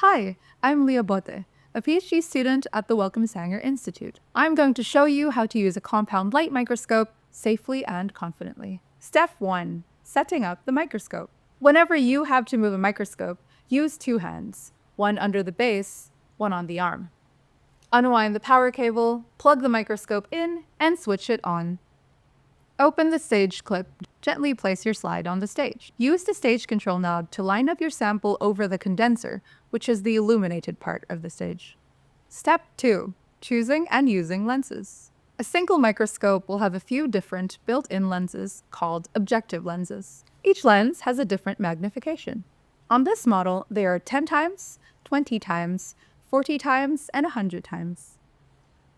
Hi, I'm Leah Bote, a PhD student at the Wellcome Sanger Institute. I'm going to show you how to use a compound light microscope safely and confidently. Step 1. Setting up the microscope. Whenever you have to move a microscope, use two hands, one under the base, one on the arm. Unwind the power cable, plug the microscope in, and switch it on. Open the stage clip. Gently place your slide on the stage. Use the stage control knob to line up your sample over the condenser, which is the illuminated part of the stage. Step 2. Choosing and using lenses. A single microscope will have a few different built-in lenses called objective lenses. Each lens has a different magnification. On this model, they are 10 times, 20 times, 40 times, and 100 times.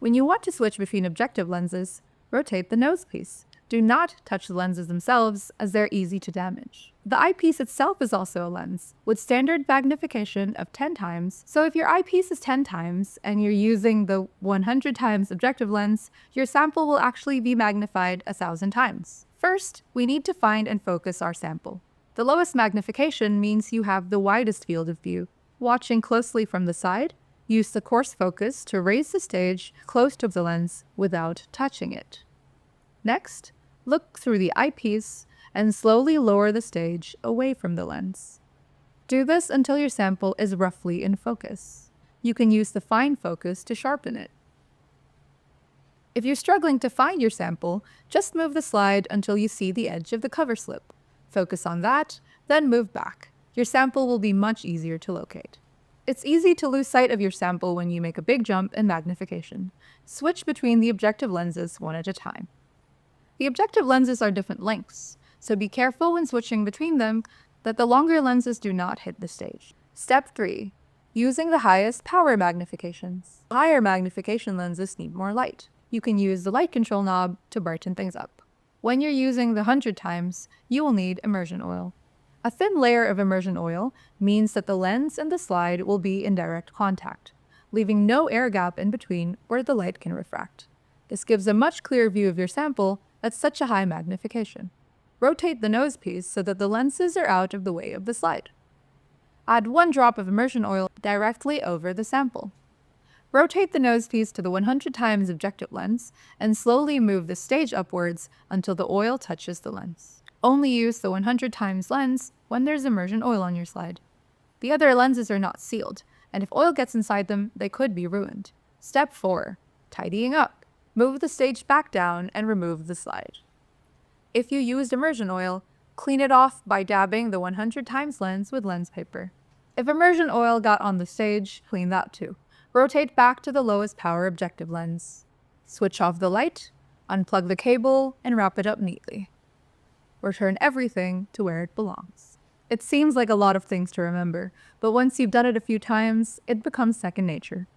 When you want to switch between objective lenses, rotate the nose piece. Do not touch the lenses themselves, as they're easy to damage. The eyepiece itself is also a lens, with standard magnification of 10 times, so if your eyepiece is 10 times and you're using the 100 times objective lens, your sample will actually be magnified 1,000 times. First, we need to find and focus our sample. The lowest magnification means you have the widest field of view. Watching closely from the side, use the coarse focus to raise the stage close to the lens without touching it. Next, look through the eyepiece and slowly lower the stage away from the lens. Do this until your sample is roughly in focus. You can use the fine focus to sharpen it. If you're struggling to find your sample, just move the slide until you see the edge of the cover slip. Focus on that, then move back. Your sample will be much easier to locate. It's easy to lose sight of your sample when you make a big jump in magnification. Switch between the objective lenses one at a time. The objective lenses are different lengths, so be careful when switching between them that the longer lenses do not hit the stage. Step 3. Using the highest power magnifications. Higher magnification lenses need more light. You can use the light control knob to brighten things up. When you're using the 100 times, you will need immersion oil. A thin layer of immersion oil means that the lens and the slide will be in direct contact, leaving no air gap in between where the light can refract. This gives a much clearer view of your sample at such a high magnification. Rotate the nose piece so that the lenses are out of the way of the slide. Add 1 drop of immersion oil directly over the sample. Rotate the nose piece to the 100 times objective lens and slowly move the stage upwards until the oil touches the lens. Only use the 100 times lens when there's immersion oil on your slide. The other lenses are not sealed, and if oil gets inside them, they could be ruined. Step 4. Tidying up. Move the stage back down and remove the slide. If you used immersion oil, clean it off by dabbing the 100 times lens with lens paper. If immersion oil got on the stage, clean that too. Rotate back to the lowest power objective lens. Switch off the light, unplug the cable, and wrap it up neatly. Return everything to where it belongs. It seems like a lot of things to remember, but once you've done it a few times, it becomes second nature.